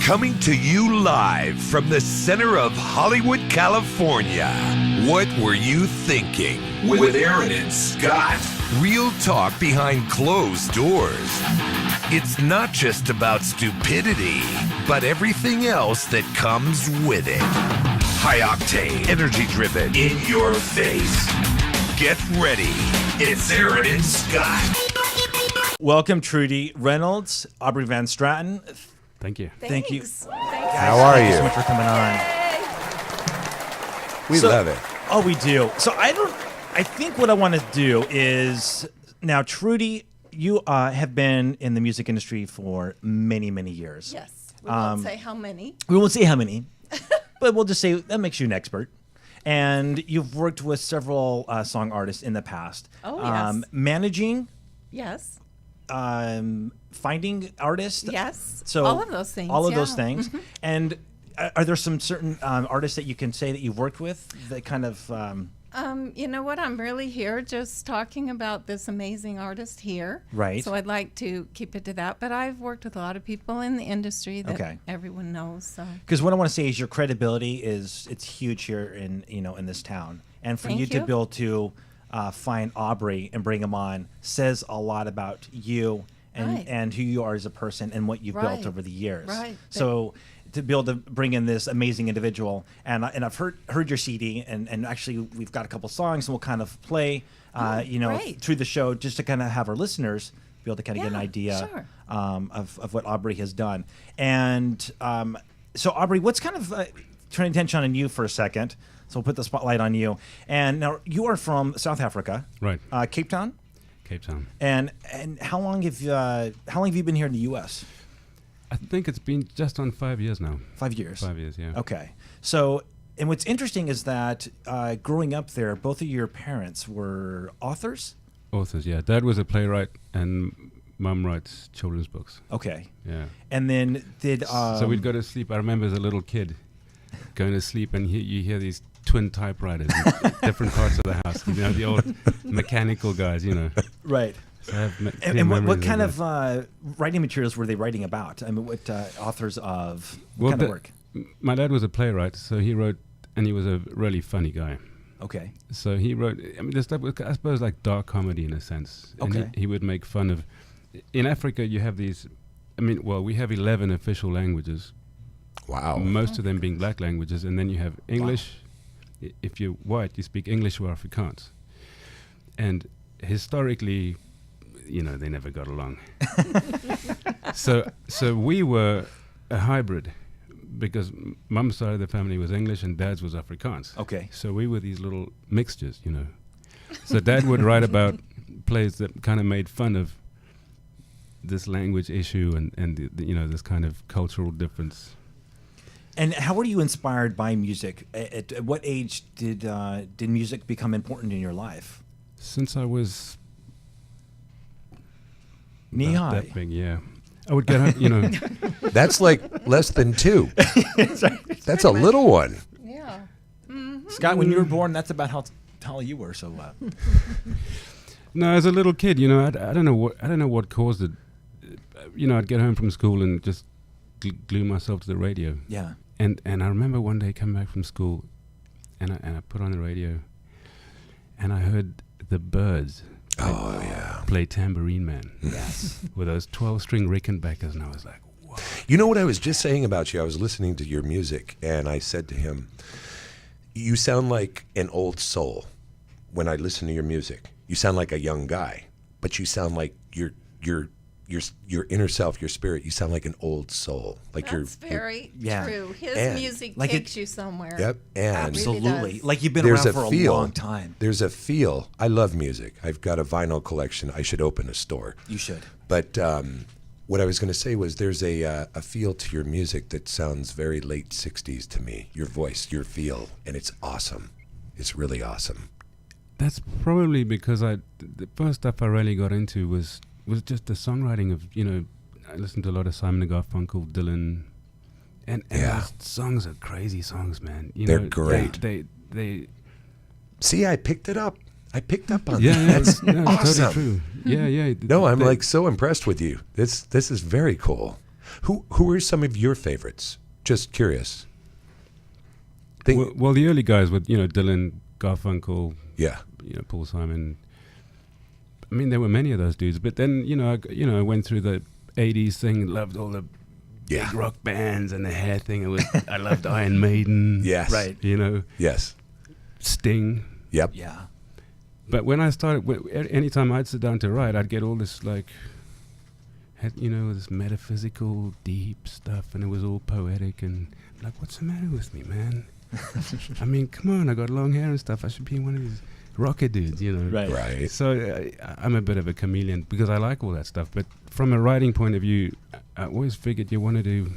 Coming to you live from the center of Hollywood, California. What were you thinking? With Aaron and Scott. Real talk behind closed doors. It's not just about stupidity, but everything else that comes with it. High octane, energy driven, in your face. Get ready. It's Aaron and Scott. Welcome, Trudy, Reynolds, Abri Van Straten. Thank you. Thank you. How are you? Thank you so much for coming on. We love it. Oh, we do. So I think what I want to do is, now, Trudy, you have been in the music industry for many, many years. Yes. We won't say how many. We won't say how many, but we'll just say that makes you an expert. And you've worked with several song artists in the past. Oh, yes. Managing. Yes. Finding artists. Yes. So all of those things. All of yeah. those things. Mm-hmm. And are there some certain artists that you can say that you've worked with that kind of... You know what? I'm really here just talking about this amazing artist here. Right. So I'd like to keep it to that. But I've worked with a lot of people in the industry that everyone knows. So. Because what I want to say is your credibility it's huge here in this town, and for you to be able to find Abri and bring him on says a lot about you and who you are as a person and what you've built over the years. Right. So to be able to bring in this amazing individual, and I've heard your CD, and actually we've got a couple songs, and we'll kind of play, through the show just to kind of have our listeners be able to kind of get an idea of what Abri has done. And so Abri, what's kind of turning attention on you for a second? So we'll put the spotlight on you. And now you are from South Africa, Right. Cape Town. Cape Town. And how long have you been here in the U.S.? I think it's been just on 5 years now. 5 years. 5 years, yeah. Okay. So, and what's interesting is that growing up there, both of your parents were authors? Authors, yeah. Dad was a playwright and Mum writes children's books. Okay. Yeah. And then did... so we'd go to sleep. I remember as a little kid going to sleep and you hear these twin typewriters in different parts of the house. The old mechanical guys, Right. So and what kind of writing materials were they writing about? I mean, what authors of what kind of work? My dad was a playwright, so he wrote, and he was a really funny guy. Okay. So he wrote, the stuff was, I suppose, like dark comedy in a sense. And Okay. he would make fun of, in Africa you have these, we have 11 official languages. Wow. Most of them being black languages, and then you have English. Wow. If you're white, you speak English or Afrikaans. And historically, they never got along. So we were a hybrid because Mum's side of the family was English and Dad's was Afrikaans. Okay. So we were these little mixtures, So Dad would write about plays that kind of made fun of this language issue and this kind of cultural difference. And how were you inspired by music? At what age did music become important in your life? Since I was knee high. That big, yeah. I would get home, That's like less than 2. That's a little one. Yeah. Mm-hmm. Scott, when you were born, that's about how tall you were. So. No, as a little kid, I don't know what caused it. I'd get home from school and just glue myself to the radio. Yeah. And I remember one day coming back from school, and I put on the radio, and I heard the Birds. Play Tambourine Man. Yes. With those 12-string Rickenbackers, and I was like, whoa. You know what I was just saying about you? I was listening to your music, and I said to him, you sound like an old soul when I listen to your music. You sound like a young guy, but you sound like your inner self, your spirit. You sound like an old soul. Like That's very true. His music like takes you somewhere. Yep. And absolutely. Really like you've been around for a long time. There's a feel. I love music. I've got a vinyl collection. I should open a store. You should. But what I was going to say was there's a feel to your music that sounds very late 60s to me. Your voice, your feel, and it's awesome. It's really awesome. That's probably because the first stuff I really got into was just the songwriting of, I listened to a lot of Simon & Garfunkel, Dylan, and those songs are crazy songs, man. They're great. They See, I picked it up. I picked up on Yeah, that. yeah, That's no, it's awesome. totally true. Yeah, yeah. No, I'm like so impressed with you. This is very cool. Who are some of your favorites? Just curious. Well, the early guys with Dylan, Garfunkel, Yeah. Paul Simon. I mean, there were many of those dudes, but then I went through the '80s thing, loved all the big rock bands and the hair thing. I loved Iron Maiden. Yes. Right. Yes. Sting. Yep. Yeah. But when I started, anytime I'd sit down to write, I'd get all this this metaphysical, deep stuff, and it was all poetic. And I'm like, what's the matter with me, man? I mean, come on, I got long hair and stuff. I should be one of these rocker dudes, Right. Right. So I'm a bit of a chameleon because I like all that stuff. But from a writing point of view, I always figured you wanted to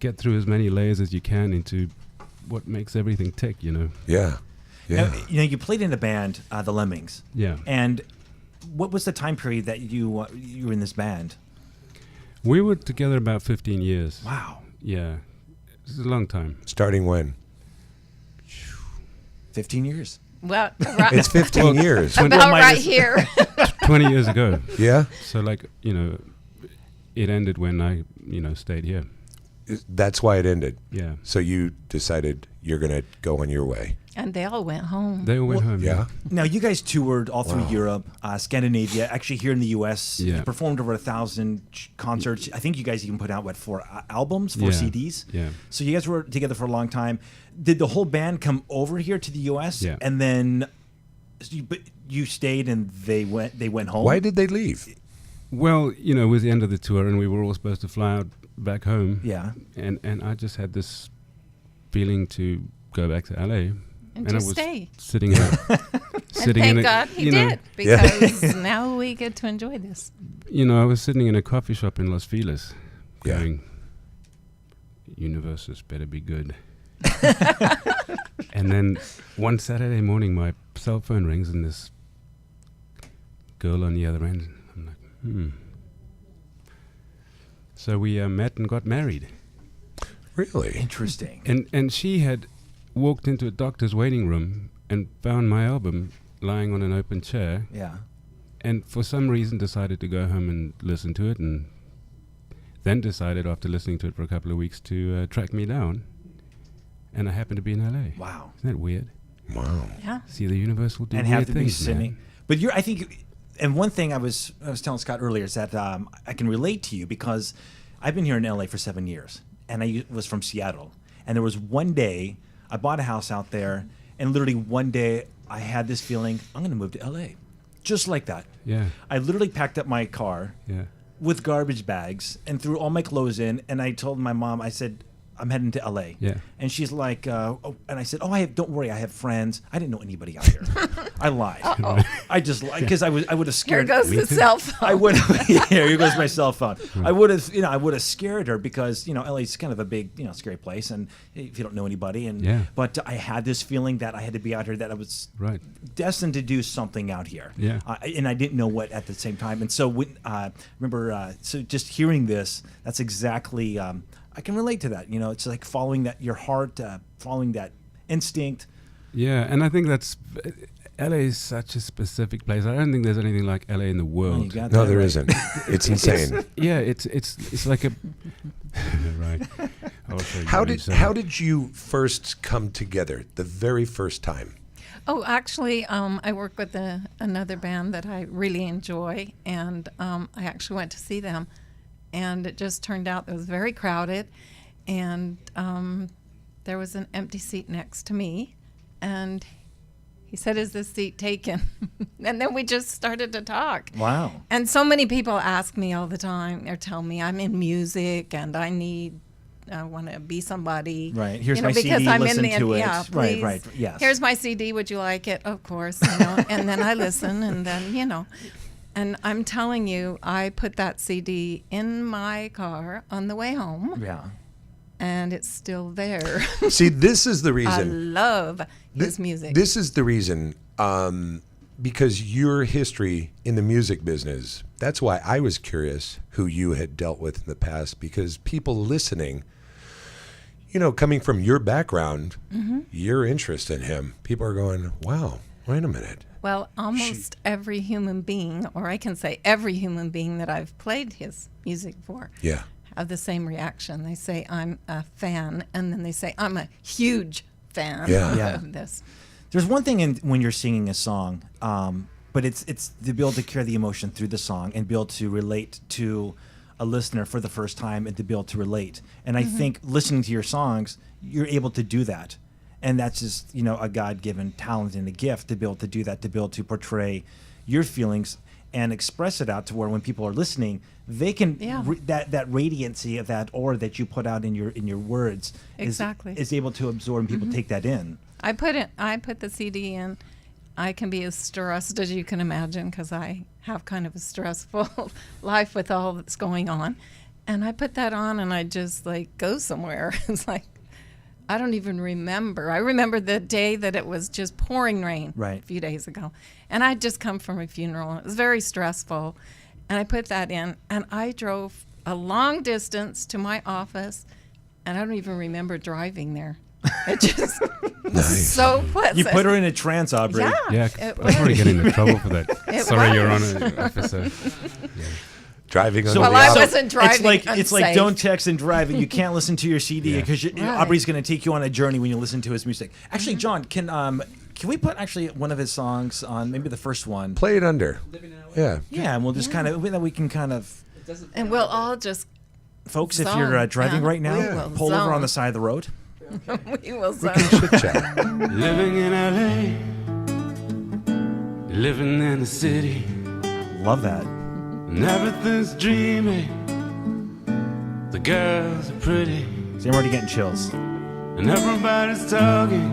get through as many layers as you can into what makes everything tick, Yeah. Yeah. Now, you played in a band, the Lemmings. Yeah. And what was the time period that you were in this band? We were together about 15 years. Wow. Yeah. This is a long time. Starting when? 15 years. Well, It's 15 years. about right here. 20 years ago. Yeah. So it ended when I, stayed here. That's why it ended. Yeah. So you decided you're going to go on your way. And they all went home. They all went home. Yeah. Now, you guys toured all through Europe, Scandinavia, actually here in the U.S. Yeah. You performed over 1,000 concerts. I think you guys even put out, 4 albums, 4 Yeah. CDs? Yeah. So you guys were together for a long time. Did the whole band come over here to the U.S.? Yeah. And then you stayed and they went home? Why did they leave? Well, it was the end of the tour and we were all supposed to fly out back home. Yeah. And I just had this feeling to go back to LA. And I just was stay. sitting in a, And sitting thank in a, God he you know, did, because now we get to enjoy this. I was sitting in a coffee shop in Los Feliz Yeah. going, Universes better be good. And then one Saturday morning, my cell phone rings and this girl on the other end. I'm like, So we met and got married. Really? Interesting. And she had walked into a doctor's waiting room and found my album lying on an open chair. Yeah. And for some reason decided to go home and listen to it, and then decided after listening to it for a couple of weeks to track me down. And I happened to be in LA. Wow. Isn't that weird? Wow. Yeah. See, the universe will do And weird have to be things, sitting. man. But I think, and one thing I was telling Scott earlier is that I can relate to you because I've been here in LA for 7 years, and I was from Seattle. And there was one day I bought a house out there, and literally one day I had this feeling, I'm going to move to LA, just like that. Yeah. I literally packed up my car Yeah. with garbage bags and threw all my clothes in, and I told my mom, I said, I'm heading to LA. Yeah. And she's like, and I said, don't worry, I have friends. I didn't know anybody out here. I lied. I just lied because I would have Here scared. goes the cell phone. I would have. Here goes my cell phone. I would have scared her because LA's kind of a big, scary place, and if you don't know anybody, and Yeah. but I had this feeling that I had to be out here, that I was Right. destined to do something out here. Yeah. And I didn't know what at the same time. And so when remember, so just hearing this, that's exactly. I can relate to that. It's like following your heart, following that instinct. Yeah, and I think that's LA is such a specific place. I don't think there's anything like LA in the You world. got No, that there right. isn't. It's insane. Yeah, it's like a right. I'll show you How what he did said. how did you first come together? The very first time. Oh, actually, I work with another band that I really enjoy, and I actually went to see them. And it just turned out it was very crowded, and there was an empty seat next to me, and he said, "Is this seat taken?" And then we just started to talk. Wow. And so many people ask me all the time, or tell me I'm in music and I want to be somebody. Right. Here's my because CD. I'm Listen in the, to it. Yeah, Right. please. Right. Yes. Here's my CD. Would you like it? Of course. And then I listen, and then And I'm telling you, I put that CD in my car on the way home, Yeah. and it's still there. See, this is the I reason. love his music. This is the reason, because your history in the music business. That's why I was curious who you had dealt with in the past, because people listening, coming from your background, your interest in him, people are going, wow, Wait a minute. Well, almost every human being, or I can say every human being that I've played his music for, Yeah. have the same reaction. They say, I'm a fan, and then they say, I'm a huge fan Yeah. of this. There's one thing when you're singing a song, but it's to be able to carry the emotion through the song and be able to relate to a listener for the first time and to be able to relate. And I think listening to your songs, you're able to do that. And that's just, a God-given talent and a gift to be able to do that, to be able to portray your feelings and express it out to where when people are listening, they can that radiancy of that aura that you put out in your words is able to absorb and people take that in. I put the CD in. I can be as stressed as you can imagine because I have kind of a stressful life with all that's going on. And I put that on and I just go somewhere. It's like, I don't even remember. I remember the day that it was just pouring rain a few days ago. And I'd just come from a funeral. And it was very stressful. And I put that in and I drove a long distance to my office and I don't even remember driving there. It just was so pleasant. You put her in a trance, Abri. Yeah, I'm probably getting into trouble for that. Sorry, Your Honor, officer. Driving on I wasn't driving. It's like don't text and drive, and you can't listen to your CD because Abri's going to take you on a journey when you listen to his music. Actually, John, can we put actually one of his songs on, maybe the first one? Play it under. Yeah. Yeah, and we'll just we can kind of. And we'll all just. Folks, if you're driving right now, pull over on the side of the road. We will zone. Living in LA, living in the city. Love that. And everything's dreamy. The girls are pretty. See, I'm already getting chills. And everybody's talking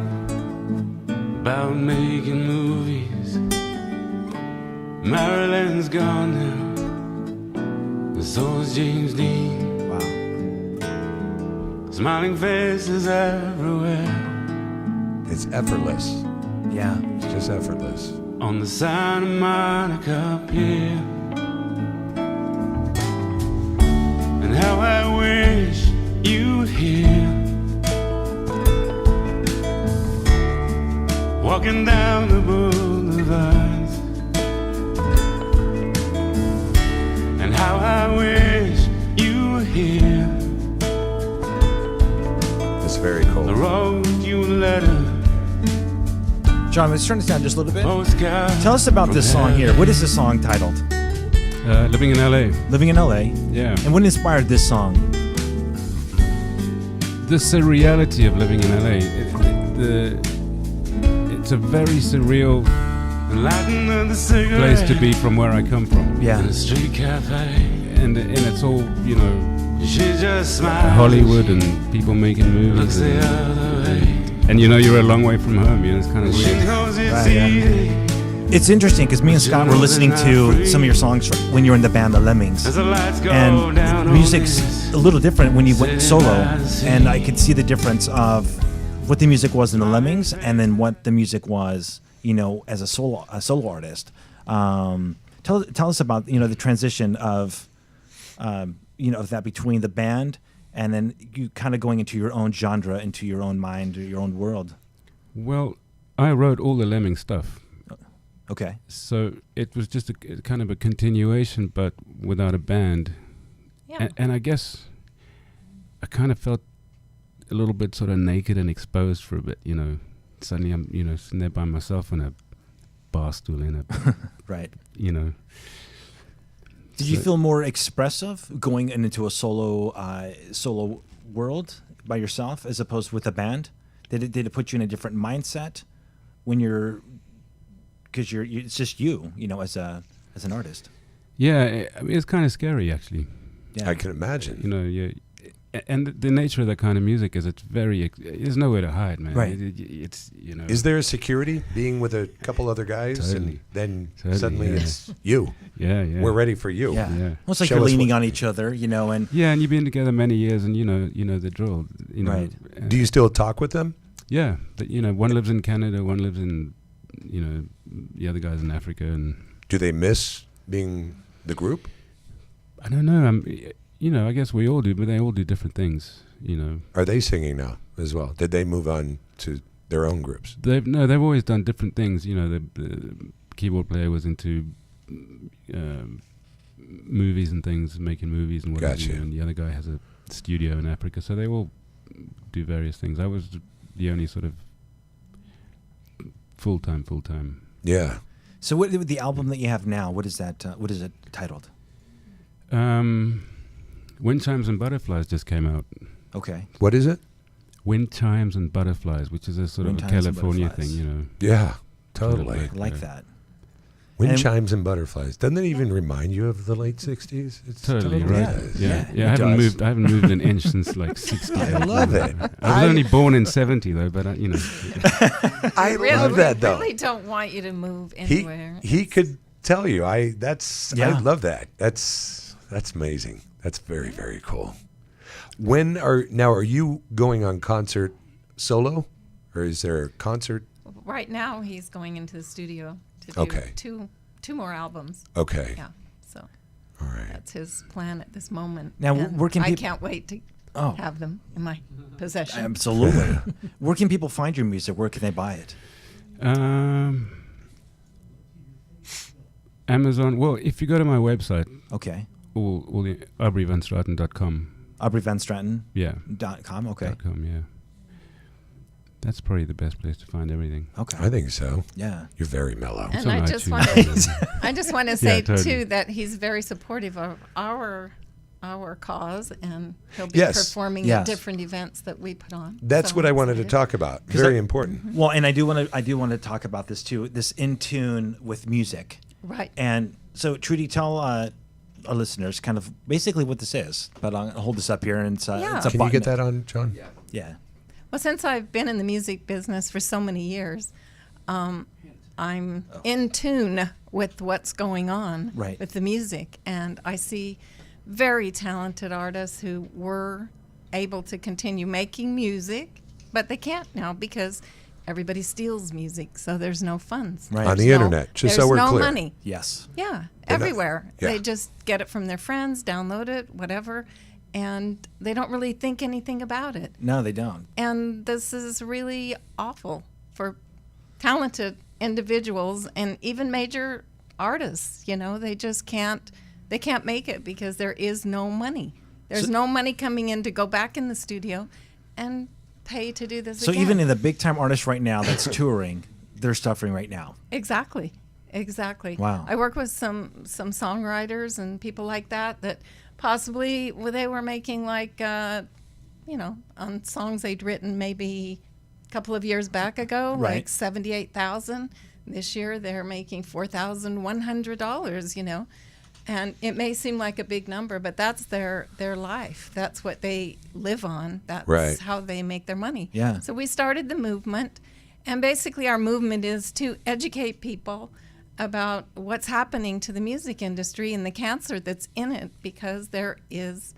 about making movies. Marilyn's gone now, and so is James Dean. Smiling faces everywhere. It's effortless. Yeah. It's just effortless. On the Santa Monica Pier. And how I wish you'd hear. Walking down the boulevards. And how I wish you'd hear. Very cold. The road you led her. John, let's turn this down just a little bit. Tell us about this song here. What is this song titled? Living in LA. Living in LA. Yeah. And what inspired this song? The surreality of living in LA. It's a very surreal place to be from where I come from. Yeah. In a street cafe. And it's all, she just smiles. Hollywood and people making movies. And you're a long way from home. It's kind of weird. It's interesting because me and Scott were listening to some of your songs when you were in the band The Lemmings. And the music's a little different when you went solo. And I could see the difference of what the music was in The Lemmings and then what the music was, as a solo artist. Tell us about, the transition of... of that between the band and then you kind of going into your own genre, into your own mind, or your own world. Well, I wrote all the Lemming stuff. Okay. So it was just a kind of a continuation, but without a band. Yeah. And I guess I kind of felt a little bit sort of naked and exposed for a bit, Suddenly I'm, sitting there by myself on a bar stool in a... Right. Did you feel more expressive going into a solo world by yourself as opposed with a band? Did it put you in a different mindset when because it's just you, as an artist? Yeah, it's kind of scary actually. Yeah. I can imagine. And the nature of that kind of music is there's nowhere to hide, man. Right. It's Is there a security being with a couple other guys Totally. and then suddenly it's you? Yeah. We're ready for you. Yeah. Yeah. Well, it's like you're leaning on each other, and yeah, and you've been together many years, and you know the drill. Right. Do you still talk with them? Yeah, but one lives in Canada, one lives in the other guy's in Africa, and do they miss being the group? I don't know. I guess we all do, but they all do different things. Are they singing now as well? Did they move on to their own groups? They've always done different things. You know, the keyboard player was into movies and things, making movies and whatever. Gotcha. And the other guy has a studio in Africa, so they all do various things. I was the only sort of full time. Yeah. So what the album that you have now? What is that? What is it titled? Wind Chimes and Butterflies just came out. Okay. What is it? Wind Chimes and Butterflies, which is a sort Wind of a Chimes and California Butterflies. thing, you know. Yeah, totally. Sort of I like that. Wind And- chimes and butterflies. Doesn't it even remind you of the late 60s? It's Totally right. does. Yeah. it I haven't does. moved an inch since like 60. I love it. I was only born in 70 though, but you know. I Really, love that though. We really don't want you to move He anywhere. could tell you. I Yeah. love that. That's amazing. That's very, very cool. Are you going on concert solo, or is there a concert? Right now, he's going into the studio to do Okay. two more albums. Okay. Yeah, so All right. that's his plan at this moment. Now, and where can I peop- can't wait to Oh. have them in my possession. Absolutely. Where can people find your music? Where can they buy it? Amazon. Well, if you go to my website, Okay. all the AbriAndTrudy2.com. AbriAndTrudy2.com. Yeah. Okay. .com, yeah. That's probably the best place to find everything. Okay. I think so. Yeah. You're very mellow. And It's on I just iTunes. want to say totally. too that he's very supportive of our cause, and he'll be Yes. performing Yes. at different events that we put on. That's So what I wanted to excited. talk about. Very important. Well, and I do want to talk about this too. This in tune with music. Right. And so, Trudy, tell our listeners kind of basically what this is. But I'll hold this up here, and it's Yeah. it's a Can you button. get that on, John? Yeah. Well, since I've been in the music business for so many years, I'm in tune with what's going on Right. with the music. And I see very talented artists who were able to continue making music, but they can't now because everybody steals music, so there's no funds. Right. On the There's internet, just so there's we're no clear. money. Yes. Yeah, They're not- everywhere. yeah. They just get it from their friends, download it, whatever, and they don't really think anything about it. No, they don't. And this is really awful for talented individuals and even major artists. You know, they just can't make it because there is no money. There's no money coming in to go back in the studio and pay to do this So again. even in the big time artists right now that's touring, they're suffering right now. Exactly. Wow. I work with some songwriters and people like that possibly they were making like on songs they'd written maybe a couple of years back ago, Right. like $78,000. This year they're making $4,100. And it may seem like a big number, but that's their life. That's what they live on. That's Right. how they make their money. Yeah. So we started the movement, and basically our movement is to educate people about what's happening to the music industry and the cancer that's in it, because there is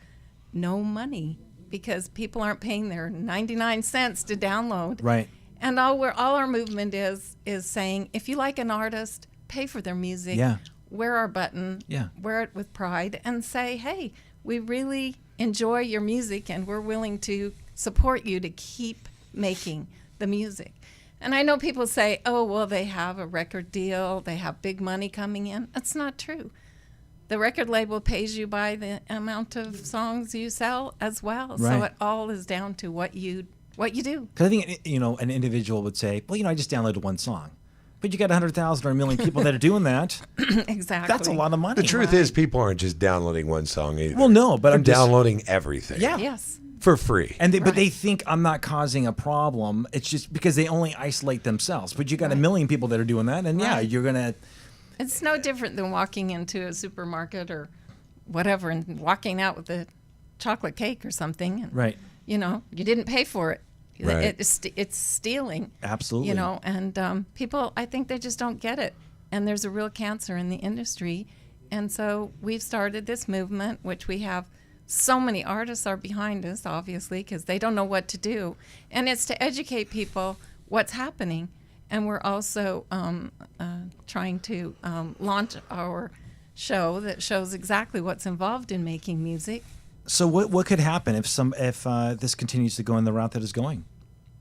no money, because people aren't paying their 99 cents to download. Right. And all our movement is saying, if you like an artist, pay for their music. Yeah. Wear our button. Yeah. Wear it with pride and say, hey, we really enjoy your music and we're willing to support you to keep making the music. And I know people say, oh, well, they have a record deal, they have big money coming in. That's not true. The record label pays you by the amount of songs you sell as well. So Right. it all is down to what you do. Because I think an individual would say, well, I just downloaded one song, but you got 100,000 or a million people that are doing that. Exactly. That's a lot of money. The truth is, people aren't just downloading one song either. Well, no, but they're I'm just- downloading everything. Yeah. Yes. For free. And but they think I'm not causing a problem. It's just because they only isolate themselves. But you got a million people that are doing that, and yeah, Right. you're gonna. It's no different than walking into a supermarket or whatever and walking out with a chocolate cake or something. And, Right. You didn't pay for it. Right. It's stealing. Absolutely. And people, I think they just don't get it. And there's a real cancer in the industry. And so we've started this movement, which we have so many artists are behind us, obviously, because they don't know what to do. And it's to educate people what's happening. And we're also trying to launch our show that shows exactly what's involved in making music. So what could happen if this continues to go in the route that it's going?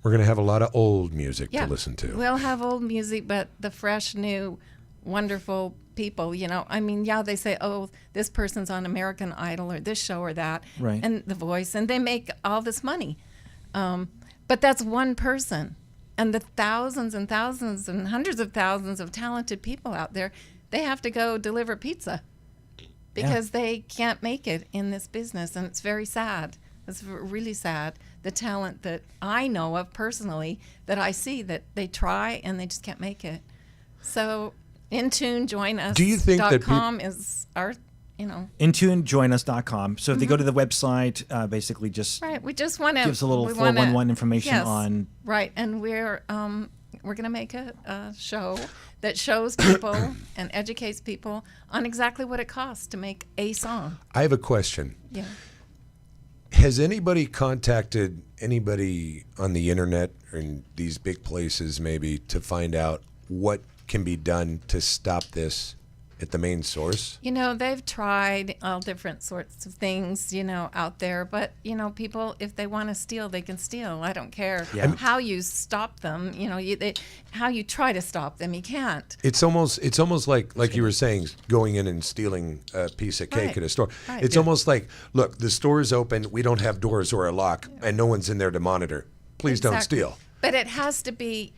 We're going to have a lot of old music to listen to. We'll have old music, but the fresh, new, wonderful people, you know. I mean, they say, oh, this person's on American Idol or this show or that, right, and The Voice, and they make all this money. But that's one person. And the thousands and thousands and hundreds of thousands of talented people out there, they have to go deliver pizza because they can't make it in this business. And it's very sad. It's really sad. The talent that I know of personally, that I see that they try and they just can't make it. So InTuneJoinUs.com Do you think that is our, you know. InTuneJoinUs.com. So if they go to the website, basically just we just want to gives a little 411 information on. Right, and we're going to make a show that shows people and educates people on exactly what it costs to make a song. I have a question. Yeah. Has anybody contacted anybody on the internet or in these big places maybe to find out what can be done to stop this at the main source? You know, they've tried all different sorts of things, you know, out there. But, you know, people, if they want to steal, they can steal. I don't care how you stop them. You know, how you try to stop them, you can't. It's almost like you were saying, going in and stealing a piece of cake at a store. Right. It's almost like, look, the store is open. We don't have doors or a lock, and no one's in there to monitor. Please don't steal. But it has to be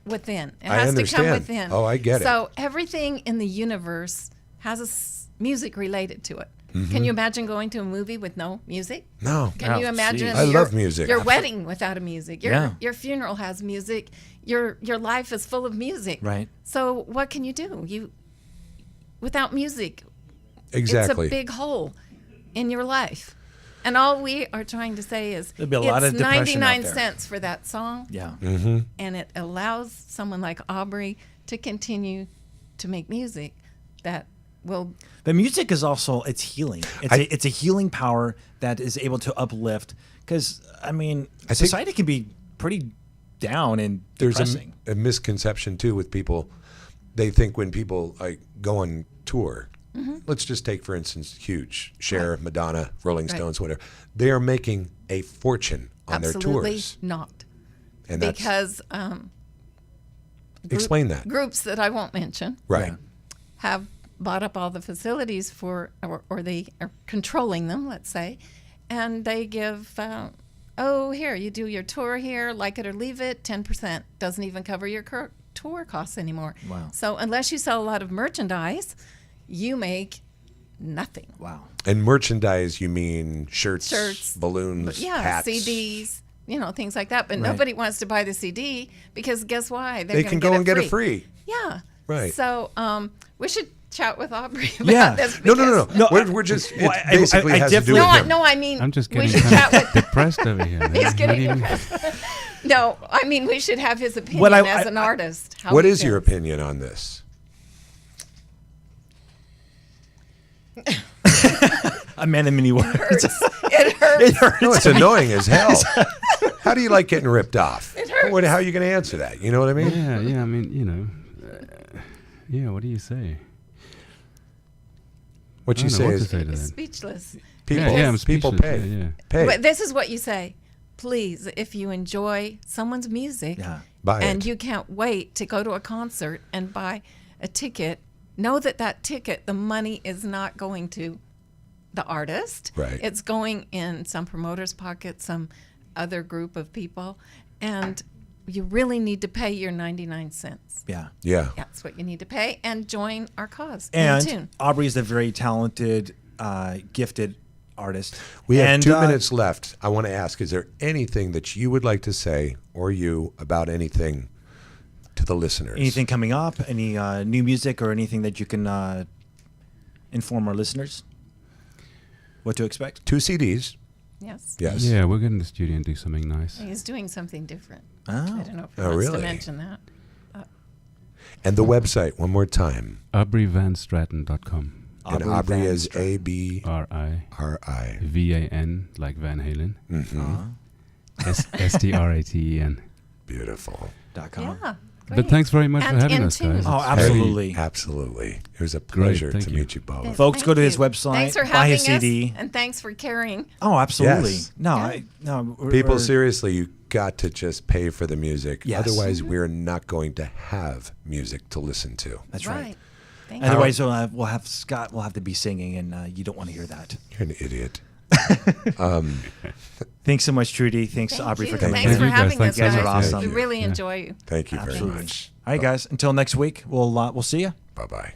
within. It I has understand. to come within. Oh, I get it. So everything in the universe has music related to it. Can you imagine going to a movie with no music? No. Can you imagine I love music. your wedding without a music? Your funeral has music. Your life is full of music. Right. So what can you do? Without music, Exactly. it's a big hole in your life. And all we are trying to say is There'll be a lot of it's depression out 99 there. cents for that song. Yeah. And it allows someone like Abri to continue to make music that will. The music is also, it's healing. It's a healing power that is able to uplift. Because, I mean, society can be pretty down and depressing. There's a misconception, too, with people. They think when people go on tour, let's just take, for instance, huge, Cher, Madonna, Rolling Stones, whatever. They are making a fortune on their tours. Absolutely not. And because explain that. Groups that I won't mention have bought up all the facilities or they are controlling them, let's say, and they give, here, you do your tour here, like it or leave it, 10%. Doesn't even cover your tour costs anymore. Wow. So unless you sell a lot of merchandise, you make nothing. Wow. And merchandise, you mean shirts, balloons, hats. CDs, things like that. But nobody wants to buy the CD because guess why? They can go and get it free. Yeah. Right. So we should chat with Abri about this. No. We're just, it basically has to do with him. No, I mean, I'm just getting we should chat with. depressed over here. He's getting depressed. No, I mean, we should have his opinion as an artist. What is your opinion on this? A man in many words. It hurts. It hurts. No, it's annoying as hell. How do you like getting ripped off? It hurts. How are you going to answer that? You know what I mean? Yeah. I mean, what do you say? What you say is Speechless. People, I'm people speechless. pay. Yeah. Pay. But this is what you say. Please, if you enjoy someone's music Buy and it. you can't wait to go to a concert and buy a ticket, know that ticket, the money is not going to the artist. Right. It's going in some promoter's pocket, some other group of people, and you really need to pay your 99 cents. Yeah. Yeah. That's what you need to pay, and join our cause. And Abri is a very talented, gifted artist. We have 2 minutes left. I want to ask, is there anything that you would like to say, or you, about anything to the listeners? Anything coming up? Any new music or anything that you can inform our listeners what to expect? 2 CDs. Yes. Yes. Yeah, we'll get in the studio and do something nice. He's doing something different. Oh. I don't know if he wants really? to mention that. And the website, one more time. AbriAndTrudy2.com. And Abri is ABRI. VAN, like Van Halen. Mm-hmm. STRATEN. Beautiful. .com. Yeah. But thanks very much for having us, guys. Oh, absolutely. Absolutely. It was a pleasure Thank to you. meet you both. Folks, Thank go to his you. website, Thanks for buy having his CD. us, and thanks for caring. Oh, absolutely. Yes. No, Yeah. no. People, seriously, you got to just pay for the music. Yes. Otherwise, we're not going to have music to listen to. That's right. Thank you. Otherwise, we'll have Scott will have to be singing, and you don't want to hear that. You're an idiot. Thanks so much, Trudy. Thanks, Aubrey, for coming. Thanks in. for You guys, having us, thanks so guys. much. Awesome. We really Yeah. enjoy you. Thank you very Absolutely. much. All right, guys. Until next week, we'll see you. Bye-bye.